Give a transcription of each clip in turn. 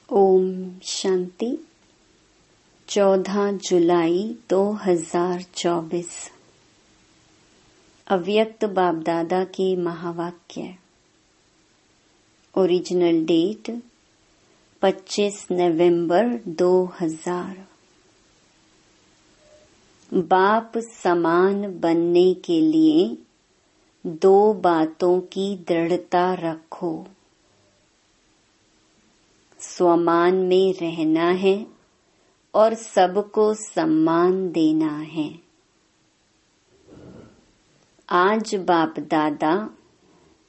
ओम शांति। 14 जुलाई 2024 अव्यक्त बाप दादा के महावाक्य। ओरिजिनल डेट 25 नवंबर 2000। बाप समान बनने के लिए 2 बातों की दृढ़ता रखो। स्वमान में रहना है और सबको सम्मान देना है। आज बाप दादा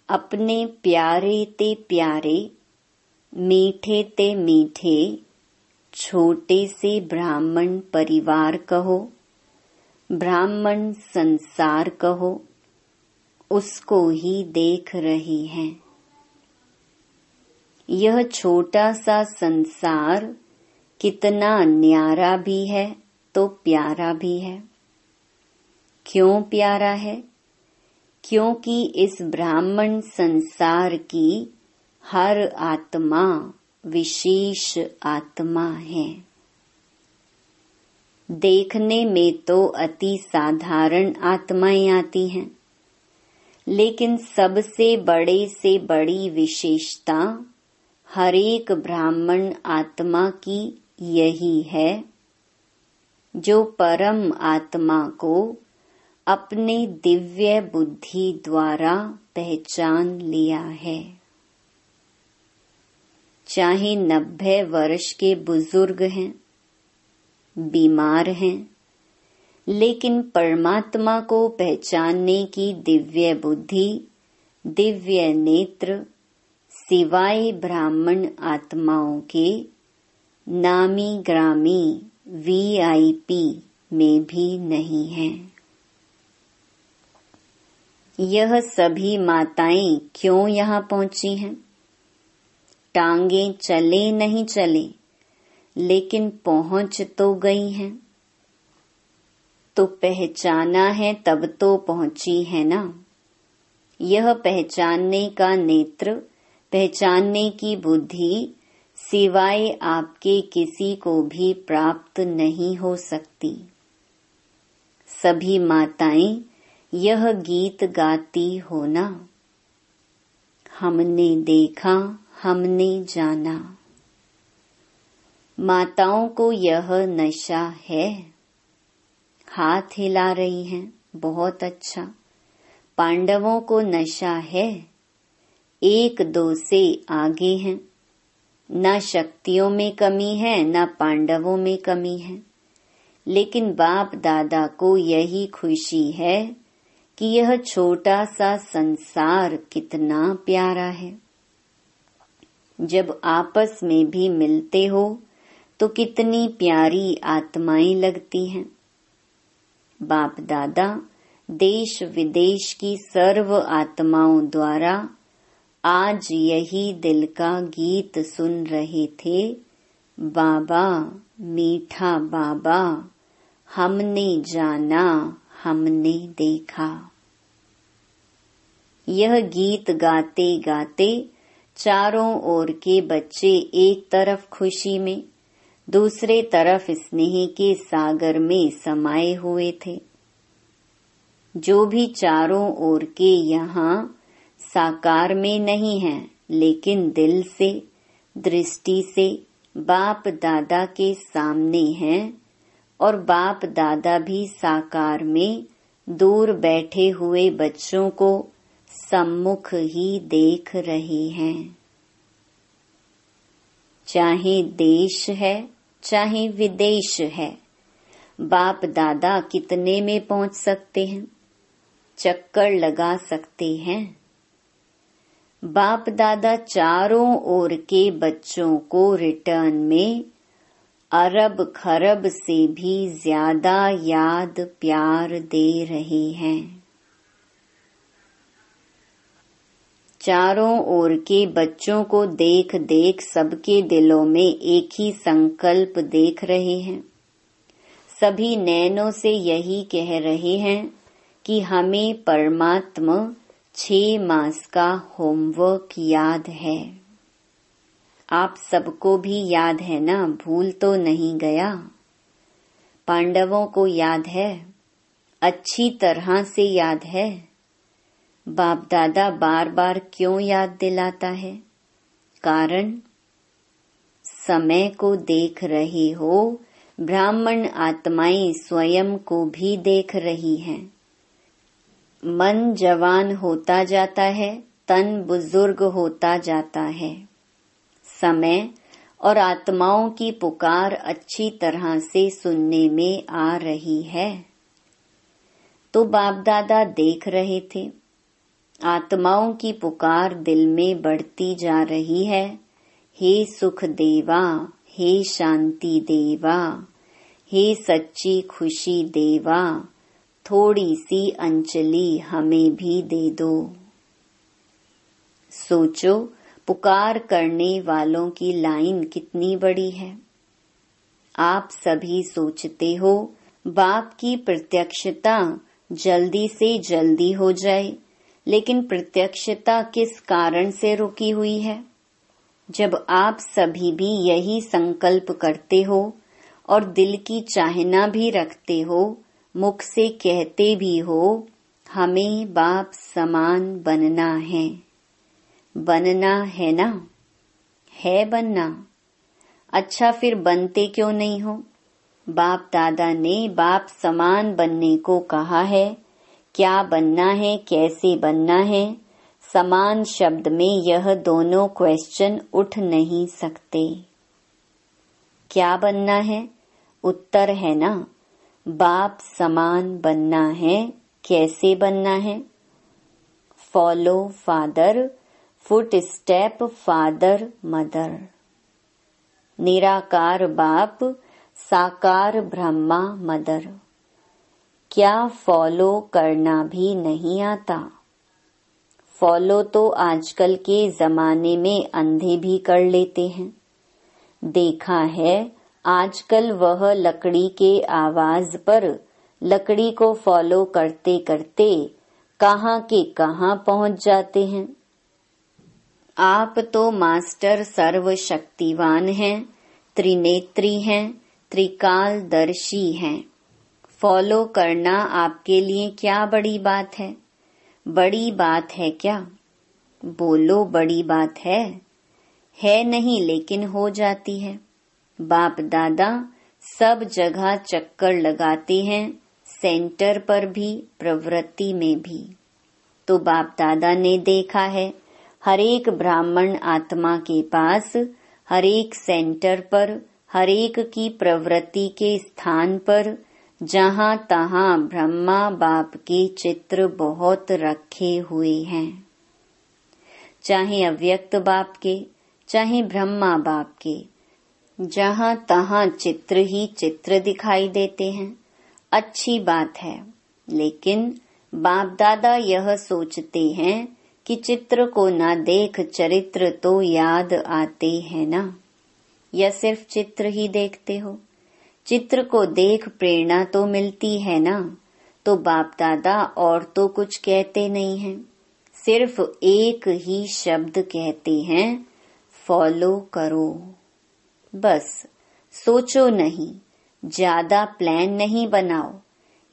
अपने प्यारे ते प्यारे, मीठे ते मीठे, छोटे से ब्राह्मण परिवार कहो, ब्राह्मण संसार कहो, उसको ही देख रही हैं। यह छोटा सा संसार कितना न्यारा भी है तो प्यारा भी है। क्यों प्यारा है? क्योंकि इस ब्राह्मण संसार की हर आत्मा विशेष आत्मा है। देखने में तो अति साधारण आत्माएं आती हैं, लेकिन सबसे बड़े से बड़ी विशेषता हर एक ब्राह्मण आत्मा की यही है, जो परम आत्मा को अपने दिव्य बुद्धि द्वारा पहचान लिया है। चाहे 90 वर्ष के बुजुर्ग हैं, बीमार हैं, लेकिन परमात्मा को पहचानने की दिव्य बुद्धि, दिव्य नेत्र सिवाय ब्राह्मण आत्माओं के नामी ग्रामी VIP में भी नहीं है। यह सभी माताएं क्यों यहाँ पहुंची हैं? टांगे चले नहीं चले, लेकिन पहुंच तो गई हैं। तो पहचाना है तब तो पहुंची है ना। यह पहचानने का नेत्र, पहचानने की बुद्धि सिवाय आपके किसी को भी प्राप्त नहीं हो सकती। सभी माताएं यह गीत गाती हो ना, हमने देखा, हमने जाना। माताओं को यह नशा है। हाथ हिला रही हैं, बहुत अच्छा। पांडवों को नशा है, 1-2 से आगे हैं। न शक्तियों में कमी है, न पांडवों में कमी है, लेकिन बाप दादा को यही खुशी है कि यह छोटा सा संसार कितना प्यारा है। जब आपस में भी मिलते हो तो कितनी प्यारी आत्माएं लगती हैं। बाप दादा देश विदेश की सर्व आत्माओं द्वारा आज यही दिल का गीत सुन रहे थे। बाबा, मीठा बाबा, हमने जाना, हमने देखा। यह गीत गाते गाते चारों ओर के बच्चे एक तरफ खुशी में, दूसरे तरफ स्नेह के सागर में समाये हुए थे। जो भी चारों ओर के यहाँ साकार में नहीं है, लेकिन दिल से, दृष्टि से बाप दादा के सामने हैं, और बाप दादा भी साकार में दूर बैठे हुए बच्चों को सम्मुख ही देख रहे हैं। चाहे देश है, चाहे विदेश है, बाप दादा कितने में पहुंच सकते हैं? चक्कर लगा सकते हैं। बाप दादा चारों ओर के बच्चों को रिटर्न में अरब खरब से भी ज्यादा याद प्यार दे रहे हैं। चारों ओर के बच्चों को देख देख सबके दिलों में एक ही संकल्प देख रहे हैं। सभी नैनों से यही कह रहे हैं कि हमें परमात्मा 6 मास का होमवर्क याद है। आप सबको भी याद है ना, भूल तो नहीं गया? पांडवों को याद है, अच्छी तरह से याद है। बाप दादा बार बार क्यों याद दिलाता है? कारण समय को देख रहे हो, ब्राह्मण आत्माएं स्वयं को भी देख रही हैं। मन जवान होता जाता है, तन बुजुर्ग होता जाता है। समय और आत्माओं की पुकार अच्छी तरह से सुनने में आ रही है। तो बाप दादा देख रहे थे, आत्माओं की पुकार दिल में बढ़ती जा रही है। हे सुख देवा, हे शांति देवा, हे सच्ची खुशी देवा, थोड़ी सी अंजलि हमें भी दे दो। सोचो, पुकार करने वालों की लाइन कितनी बड़ी है। आप सभी सोचते हो बाप की प्रत्यक्षता जल्दी से जल्दी हो जाए, लेकिन प्रत्यक्षता किस कारण से रुकी हुई है? जब आप सभी भी यही संकल्प करते हो और दिल की चाहना भी रखते हो, मुख से कहते भी हो हमें बाप समान बनना है। बनना है ना? है बनना। अच्छा, फिर बनते क्यों नहीं हो? बाप दादा ने बाप समान बनने को कहा है। क्या बनना है, कैसे बनना है? समान शब्द में यह दोनों क्वेश्चन उठ नहीं सकते। क्या बनना है? उत्तर है ना, बाप समान बनना है। कैसे बनना है? Follow father, foot step father mother. निराकार बाप, साकार ब्रह्मा मदर। क्या फॉलो करना भी नहीं आता? फॉलो तो आजकल के जमाने में अंधे भी कर लेते हैं। देखा है, आजकल वह लकड़ी के आवाज पर लकड़ी को फॉलो करते करते कहाँ के कहाँ पहुंच जाते हैं। आप तो मास्टर सर्वशक्तिवान हैं, त्रिनेत्री हैं, त्रिकालदर्शी हैं। फॉलो करना आपके लिए क्या बड़ी बात है? बड़ी बात है क्या? बोलो, बड़ी बात है? है नहीं, लेकिन हो जाती है। बाप दादा सब जगह चक्कर लगाते हैं, सेंटर पर भी, प्रवृत्ति में भी। तो बाप दादा ने देखा है, हर एक ब्राह्मण आत्मा के पास, हर एक सेंटर पर, हर एक की प्रवृत्ति के स्थान पर, जहाँ तहाँ ब्रह्मा बाप के चित्र बहुत रखे हुए हैं। चाहे अव्यक्त बाप के, चाहे ब्रह्मा बाप के, जहाँ तहाँ चित्र ही चित्र दिखाई देते हैं। अच्छी बात है, लेकिन बाप दादा यह सोचते हैं कि चित्र को ना देख चरित्र तो याद आते हैं ना? या सिर्फ चित्र ही देखते हो? चित्र को देख प्रेरणा तो मिलती है ना? तो बाप दादा और तो कुछ कहते नहीं हैं, सिर्फ एक ही शब्द कहते हैं, फॉलो करो। बस सोचो नहीं, ज्यादा प्लान नहीं बनाओ,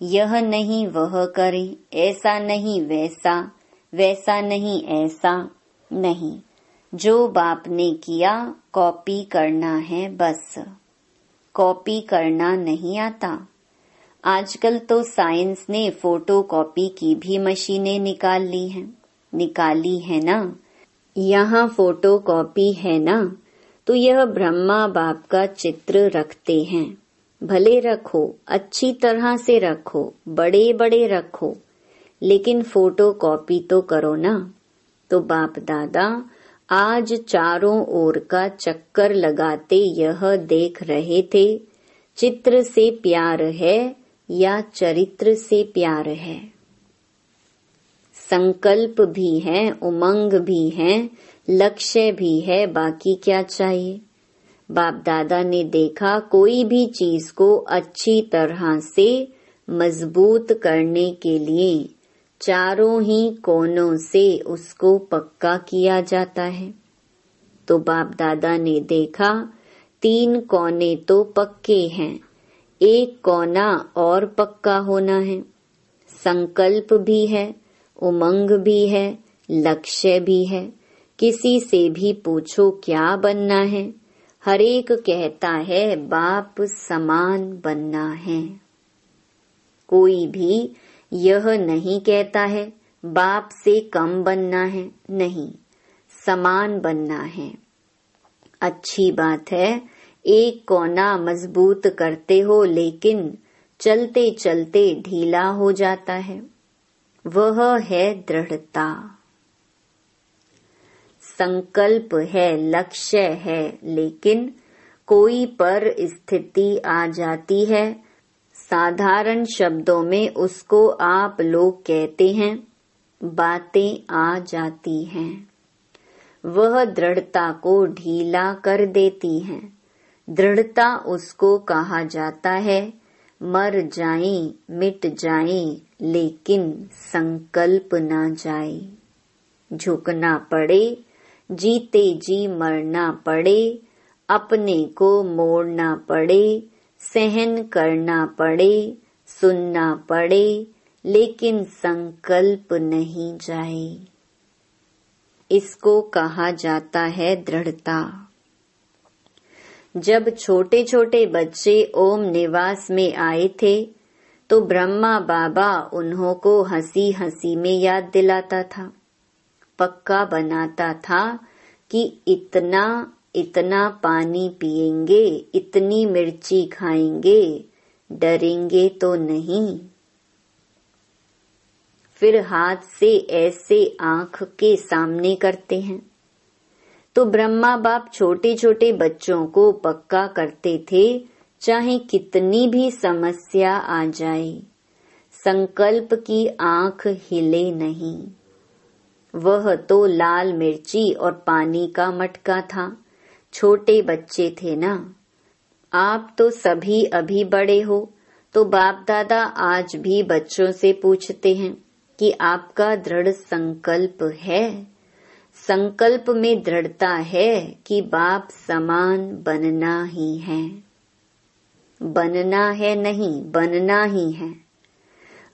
यह नहीं वह करें, ऐसा नहीं वैसा, वैसा नहीं ऐसा नहीं। जो बाप ने किया कॉपी करना है, बस कॉपी करना नहीं आता। आजकल तो साइंस ने फोटो कॉपी की भी मशीनें निकाली हैं ना? यहाँ फोटो कॉपी है ना, तो यह ब्रह्मा बाप का चित्र रखते हैं। भले रखो, अच्छी तरह से रखो, बड़े बड़े रखो, लेकिन फोटो कॉपी तो करो ना। तो बाप दादा आज चारों ओर का चक्कर लगाते यह देख रहे थे, चित्र से प्यार है या चरित्र से प्यार है। संकल्प भी है, उमंग भी है, लक्ष्य भी है, बाकी क्या चाहिए? बाप दादा ने देखा कोई भी चीज को अच्छी तरह से मजबूत करने के लिए चारों ही कोनों से उसको पक्का किया जाता है। तो बाप दादा ने देखा 3 कोने तो पक्के हैं, एक कोना और पक्का होना है। संकल्प भी है, उमंग भी है, लक्ष्य भी है। किसी से भी पूछो क्या बनना है, हर एक कहता है बाप समान बनना है। कोई भी यह नहीं कहता है बाप से कम बनना है, नहीं, समान बनना है। अच्छी बात है, एक कोना मजबूत करते हो लेकिन चलते चलते ढीला हो जाता है, वह है दृढ़ता। संकल्प है, लक्ष्य है, लेकिन कोई पर स्थिति आ जाती है, साधारण शब्दों में उसको आप लोग कहते हैं बातें आ जाती हैं, वह दृढ़ता को ढीला कर देती हैं। दृढ़ता उसको कहा जाता है मर जाएं, मिट जाएं, लेकिन संकल्प ना जाए। झुकना पड़े, जीते जी मरना पड़े, अपने को मोड़ना पड़े, सहन करना पड़े, सुनना पड़े, लेकिन संकल्प नहीं जाए। इसको कहा जाता है दृढ़ता। जब छोटे छोटे बच्चे ओम निवास में आए थे तो ब्रह्मा बाबा उन्हों को हंसी हंसी में याद दिलाता था, पक्का बनाता था कि इतना इतना पानी पिएंगे, इतनी मिर्ची खाएंगे, डरेंगे तो नहीं। फिर हाथ से ऐसे आंख के सामने करते हैं। तो ब्रह्मा बाप छोटे छोटे बच्चों को पक्का करते थे, चाहे कितनी भी समस्या आ जाए, संकल्प की आंख हिले नहीं। वह तो लाल मिर्ची और पानी का मटका था, छोटे बच्चे थे ना। आप तो सभी अभी बड़े हो, तो बाप दादा आज भी बच्चों से पूछते हैं कि आपका दृढ़ संकल्प है? संकल्प में दृढ़ता है कि बाप समान बनना ही है। बनना है नहीं, बनना ही है।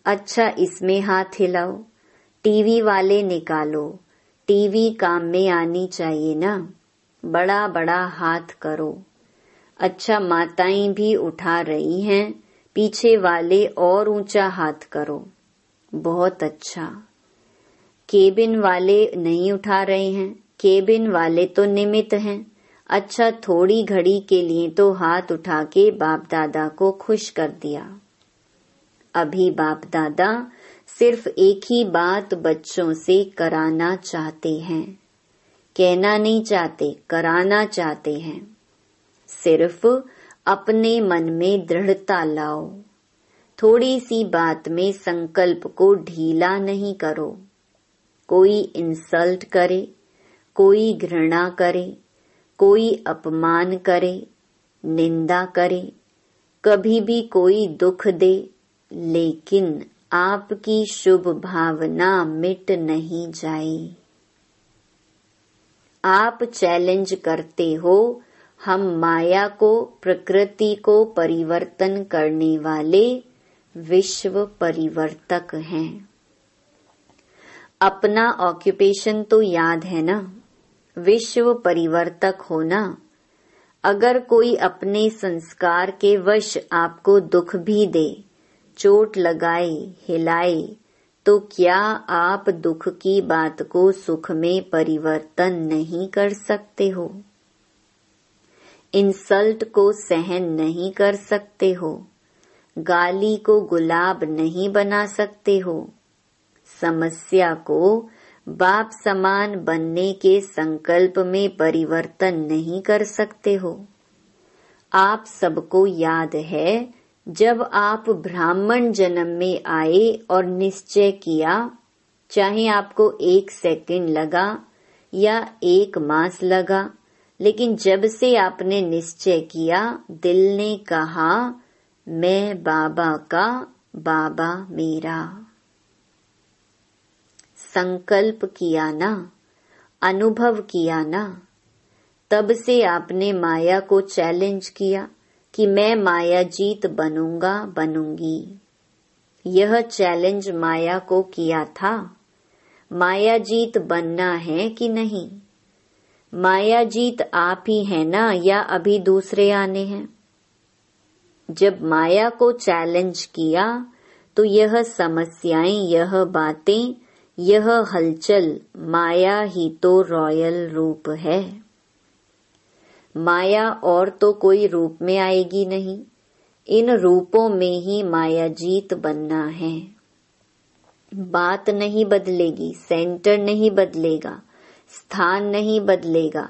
अच्छा, इसमें हाथ हिलाओ, टीवी वाले निकालो, टीवी काम में आनी चाहिए ना, बड़ा बड़ा हाथ करो। अच्छा, माताएं भी उठा रही हैं, पीछे वाले और ऊंचा हाथ करो, बहुत अच्छा। केबिन वाले नहीं उठा रहे हैं, केबिन वाले तो निमित्त हैं। अच्छा, थोड़ी घड़ी के लिए तो हाथ उठा के बाप दादा को खुश कर दिया। अभी बाप दादा सिर्फ एक ही बात बच्चों से कराना चाहते हैं, कहना नहीं चाहते, कराना चाहते हैं। सिर्फ अपने मन में दृढ़ता लाओ, थोड़ी सी बात में संकल्प को ढीला नहीं करो। कोई इंसल्ट करे, कोई घृणा करे, कोई अपमान करे, निंदा करे, कभी भी कोई दुख दे, लेकिन आपकी शुभ भावना मिट नहीं जाए। आप चैलेंज करते हो, हम माया को, प्रकृति को परिवर्तन करने वाले विश्व परिवर्तक हैं। अपना ऑक्यूपेशन तो याद है ना, विश्व परिवर्तक होना। अगर कोई अपने संस्कार के वश आपको दुख भी दे, चोट लगाए, हिलाए, तो क्या आप दुख की बात को सुख में परिवर्तन नहीं कर सकते हो? इंसल्ट को सहन नहीं कर सकते हो, गाली को गुलाब नहीं बना सकते हो, समस्या को बाप समान बनने के संकल्प में परिवर्तन नहीं कर सकते हो। आप सबको याद है, जब आप ब्राह्मण जन्म में आए और निश्चय किया, चाहे आपको 1 सेकंड लगा या 1 मास लगा, लेकिन जब से आपने निश्चय किया, दिल ने कहा मैं बाबा का, बाबा मेरा। संकल्प किया ना, अनुभव किया ना, तब से आपने माया को चैलेंज किया कि मैं माया जीत बनूंगी। यह चैलेंज माया को किया था। माया जीत बनना है कि नहीं? माया जीत आप ही है ना, या अभी दूसरे आने हैं? जब माया को चैलेंज किया तो यह समस्याएं, यह बातें, यह हलचल, माया ही तो रॉयल रूप है। माया और तो कोई रूप में आएगी नहीं। इन रूपों में ही माया जीत बनना है। बात नहीं बदलेगी, सेंटर नहीं बदलेगा, स्थान नहीं बदलेगा,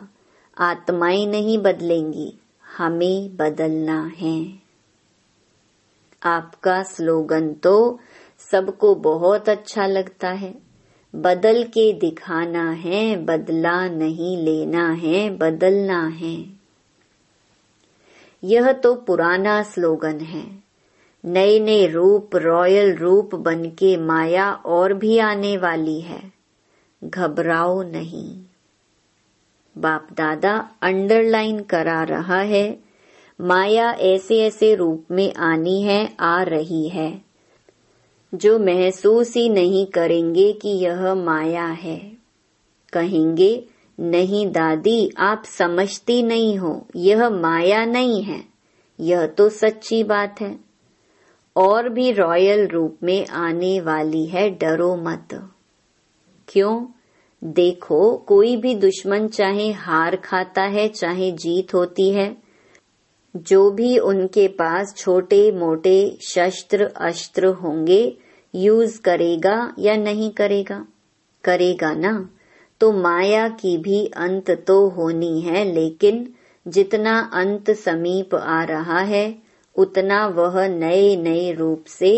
आत्माएं नहीं बदलेंगी, हमें बदलना है। आपका स्लोगन तो सबको बहुत अच्छा लगता है। बदल के दिखाना है, बदला नहीं लेना है, बदलना है। यह तो पुराना स्लोगन है। नए नए रूप, रॉयल रूप बनके माया और भी आने वाली है। घबराओ नहीं। बाप दादा अंडरलाइन करा रहा है, माया ऐसे ऐसे रूप में आनी है, आ रही है, जो महसूस ही नहीं करेंगे कि यह माया है। कहेंगे, नहीं दादी, आप समझती नहीं हो, यह माया नहीं है, यह तो सच्ची बात है। और भी रॉयल रूप में आने वाली है, डरो मत। क्यों? देखो, कोई भी दुश्मन चाहे हार खाता है, चाहे जीत होती है, जो भी उनके पास छोटे मोटे शस्त्र अस्त्र होंगे, यूज करेगा या नहीं करेगा? करेगा ना। तो माया की भी अंत तो होनी है, लेकिन जितना अंत समीप आ रहा है, उतना वह नए नए रूप से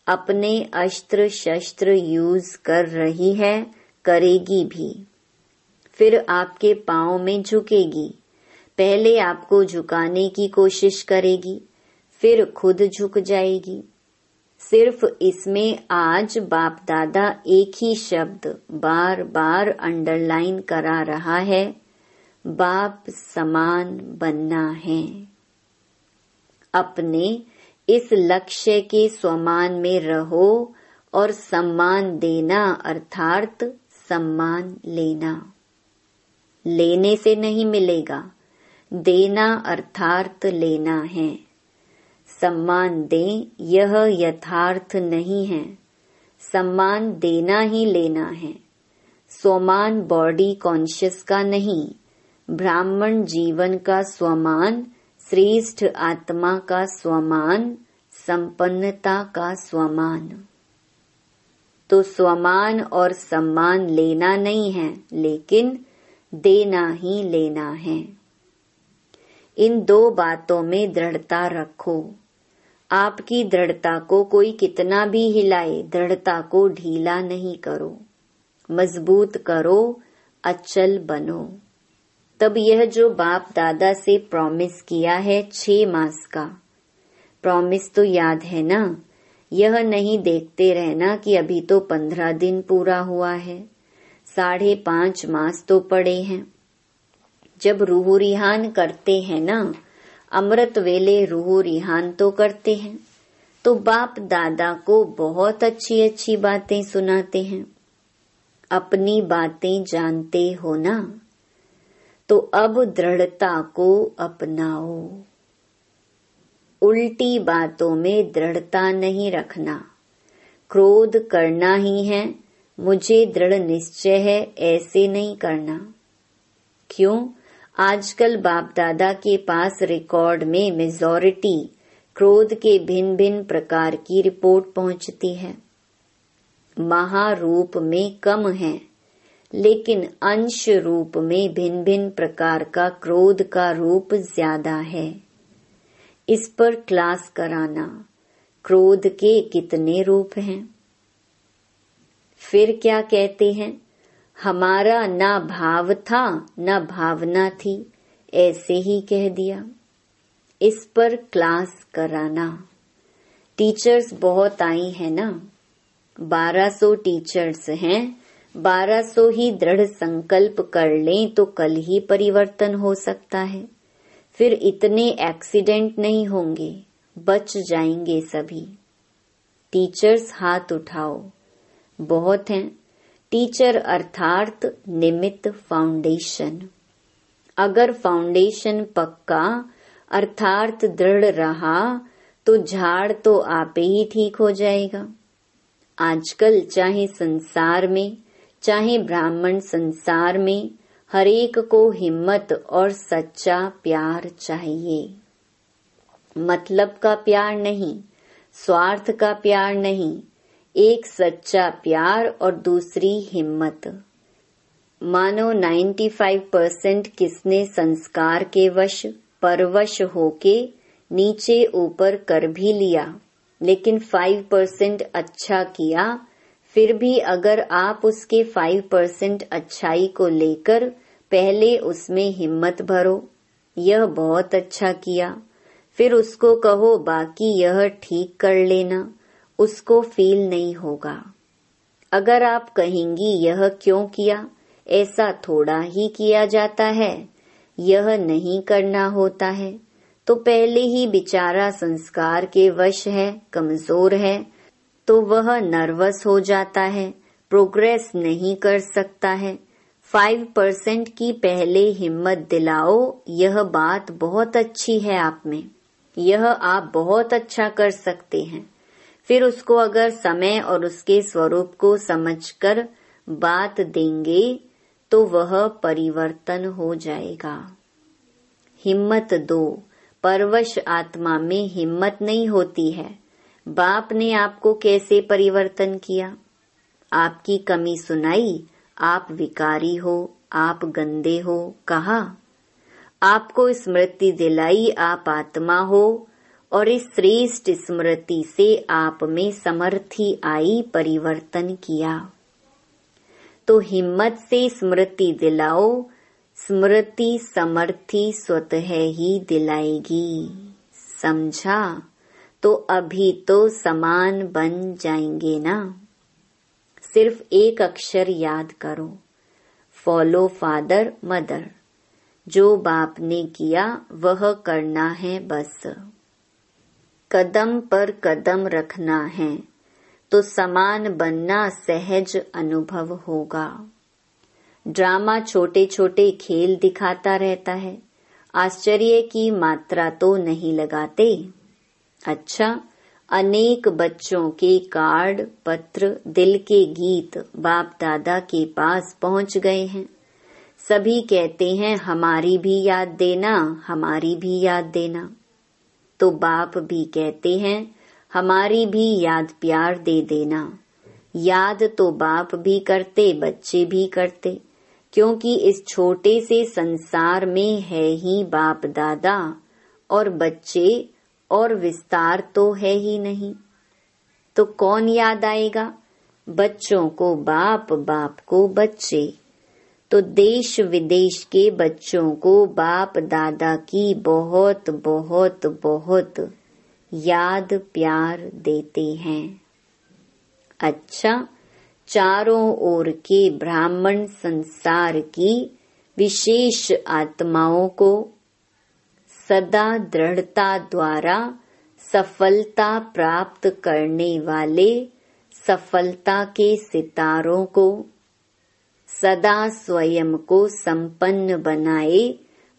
अपने अस्त्र शस्त्र यूज कर रही है, करेगी भी। फिर आपके पांव में झुकेगी। पहले आपको झुकाने की कोशिश करेगी, फिर खुद झुक जाएगी। सिर्फ इसमें आज बाप दादा एक ही शब्द बार बार अंडरलाइन करा रहा है, बाप समान बनना है। अपने इस लक्ष्य के स्वमान में रहो और सम्मान देना अर्थात सम्मान लेना। लेने से नहीं मिलेगा, देना अर्थात लेना है। सम्मान दें, यह यथार्थ नहीं है। सम्मान देना ही लेना है। स्वमान बॉडी कॉन्शियस का नहीं, ब्राह्मण जीवन का स्वमान, श्रेष्ठ आत्मा का स्वमान, संपन्नता का स्वमान। तो स्वमान और सम्मान लेना नहीं है, लेकिन देना ही लेना है। इन दो बातों में दृढ़ता रखो। आपकी दृढ़ता को कोई कितना भी हिलाए, दृढ़ता को ढीला नहीं करो, मजबूत करो, अचल बनो। तब यह जो बाप दादा से प्रॉमिस किया है 6 मास का, प्रॉमिस तो याद है ना? यह नहीं देखते रहना कि अभी तो 15 दिन पूरा हुआ है, 5.5 मास तो पड़े हैं। जब रूह रिहान करते हैं ना, अमृत वेले रूह रिहान तो करते हैं, तो बाप दादा को बहुत अच्छी अच्छी बातें सुनाते हैं। अपनी बातें जानते हो ना, तो अब दृढ़ता को अपनाओ। उल्टी बातों में दृढ़ता नहीं रखना। क्रोध करना ही है, मुझे दृढ़ निश्चय है, ऐसे नहीं करना। क्यों? आजकल बाप दादा के पास रिकॉर्ड में मेजॉरिटी क्रोध के भिन्न भिन्न प्रकार की रिपोर्ट पहुंचती है। महारूप में कम है, लेकिन अंश रूप में भिन्न भिन्न प्रकार का क्रोध का रूप ज्यादा है। इस पर क्लास कराना, क्रोध के कितने रूप हैं। फिर क्या कहते हैं? हमारा ना भाव था ना भावना थी, ऐसे ही कह दिया। इस पर क्लास कराना। टीचर्स बहुत आई है ना, 1200 टीचर्स हैं, 1200 ही दृढ़ संकल्प कर लें तो कल ही परिवर्तन हो सकता है। फिर इतने एक्सीडेंट नहीं होंगे, बच जाएंगे सभी। टीचर्स हाथ उठाओ। बहुत हैं। टीचर अर्थात निमित्त फाउंडेशन। अगर फाउंडेशन पक्का अर्थात दृढ़ रहा तो झाड़ तो आपे ही ठीक हो जाएगा। आजकल चाहे संसार में चाहे ब्राह्मण संसार में हर एक को हिम्मत और सच्चा प्यार चाहिए। मतलब का प्यार नहीं, स्वार्थ का प्यार नहीं, एक सच्चा प्यार और दूसरी हिम्मत। मानो 95% किसने संस्कार के वश परवश होके नीचे ऊपर कर भी लिया, लेकिन 5% अच्छा किया। फिर भी अगर आप उसके 5% अच्छाई को लेकर पहले उसमें हिम्मत भरो, यह बहुत अच्छा किया, फिर उसको कहो बाकी यह ठीक कर लेना, उसको फील नहीं होगा। अगर आप कहेंगी यह क्यों किया, ऐसा थोड़ा ही किया जाता है, यह नहीं करना होता है, तो पहले ही बेचारा संस्कार के वश है, कमजोर है, तो वह नर्वस हो जाता है, प्रोग्रेस नहीं कर सकता है। 5% की पहले हिम्मत दिलाओ, यह बात बहुत अच्छी है आप में, यह आप बहुत अच्छा कर सकते हैं। फिर उसको अगर समय और उसके स्वरूप को समझकर बात देंगे तो वह परिवर्तन हो जाएगा। हिम्मत दो। परवश आत्मा में हिम्मत नहीं होती है। बाप ने आपको कैसे परिवर्तन किया? आपकी कमी सुनाई, आप विकारी हो, आप गंदे हो कहा। आपको स्मृति दिलाई आप आत्मा हो, और इस श्रेष्ठ स्मृति से आप में समर्थी आई, परिवर्तन किया। तो हिम्मत से स्मृति दिलाओ, स्मृति समर्थी स्वतः ही दिलाएगी। समझा? तो अभी तो समान बन जाएंगे ना। सिर्फ एक अक्षर याद करो, फॉलो फादर मदर। जो बाप ने किया वह करना है बस। कदम पर कदम रखना है तो समान बनना सहज अनुभव होगा। ड्रामा छोटे छोटे खेल दिखाता रहता है, आश्चर्य की मात्रा तो नहीं लगाते। अच्छा, अनेक बच्चों के कार्ड पत्र दिल के गीत बाप दादा के पास पहुंच गए हैं। सभी कहते हैं हमारी भी याद देना, हमारी भी याद देना। तो बाप भी कहते हैं हमारी भी याद प्यार दे देना। याद तो बाप भी करते, बच्चे भी करते, क्योंकि इस छोटे से संसार में है ही बाप दादा और बच्चे, और विस्तार तो है ही नहीं। तो कौन याद आएगा? बच्चों को बाप, बाप को बच्चे। तो देश विदेश के बच्चों को बाप दादा की बहुत बहुत बहुत याद प्यार देते हैं। अच्छा, चारों ओर के ब्राह्मण संसार की विशेष आत्माओं को सदा दृढ़ता द्वारा सफलता प्राप्त करने वाले सफलता के सितारों को, सदा स्वयं को संपन्न बनाए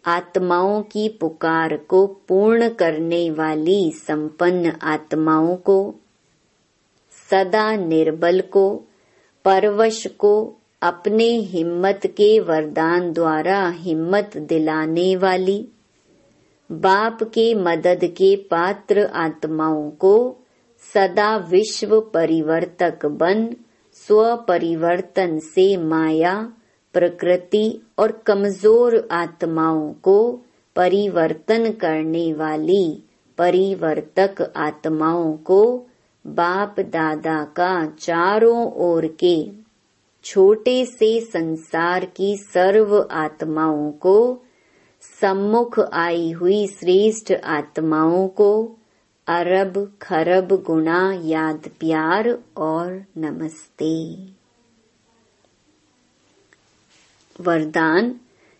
आत्माओं की पुकार को पूर्ण करने वाली संपन्न आत्माओं को, सदा निर्बल को, परवश को अपने हिम्मत के वरदान द्वारा हिम्मत दिलाने वाली, बाप के मदद के पात्र आत्माओं को सदा विश्व परिवर्तक बन स्व परिवर्तन से माया, प्रकृति और कमजोर आत्माओं को परिवर्तन करने वाली परिवर्तक आत्माओं को बाप दादा का चारों ओर के छोटे से संसार की सर्व आत्माओं को, सम्मुख आई हुई श्रेष्ठ आत्माओं को अरब खरब गुणा याद प्यार और नमस्ते। वरदान,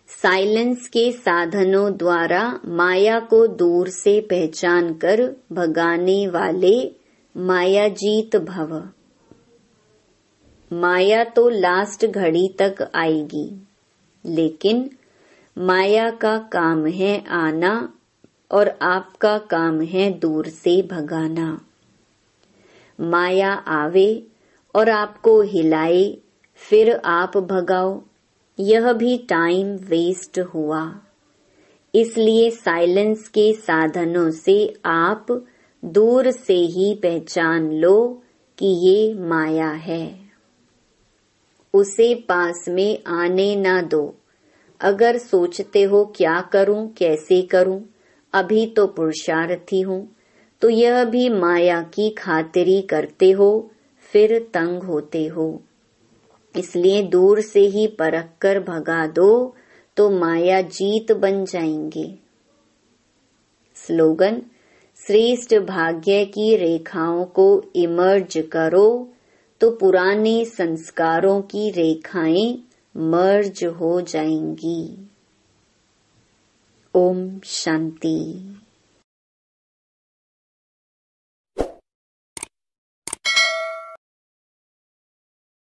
साइलेंस के साधनों द्वारा माया को दूर से पहचान कर भगाने वाले मायाजीत भव। माया तो लास्ट घड़ी तक आएगी, लेकिन माया का काम है आना और आपका काम है दूर से भगाना। माया आवे और आपको हिलाए, फिर आप भगाओ, यह भी टाइम वेस्ट हुआ। इसलिए साइलेंस के साधनों से आप दूर से ही पहचान लो कि ये माया है। उसे पास में आने ना दो। अगर सोचते हो क्या करूं, कैसे करूं, अभी तो पुरुषार्थी हूं, तो यह भी माया की खातिरी करते हो, फिर तंग होते हो। इसलिए दूर से ही परख कर भगा दो तो माया जीत बन जाएंगे। स्लोगन, श्रेष्ठ भाग्य की रेखाओं को इमर्ज करो तो पुराने संस्कारों की रेखाएं मर्ज हो जाएंगी। ओम शांति।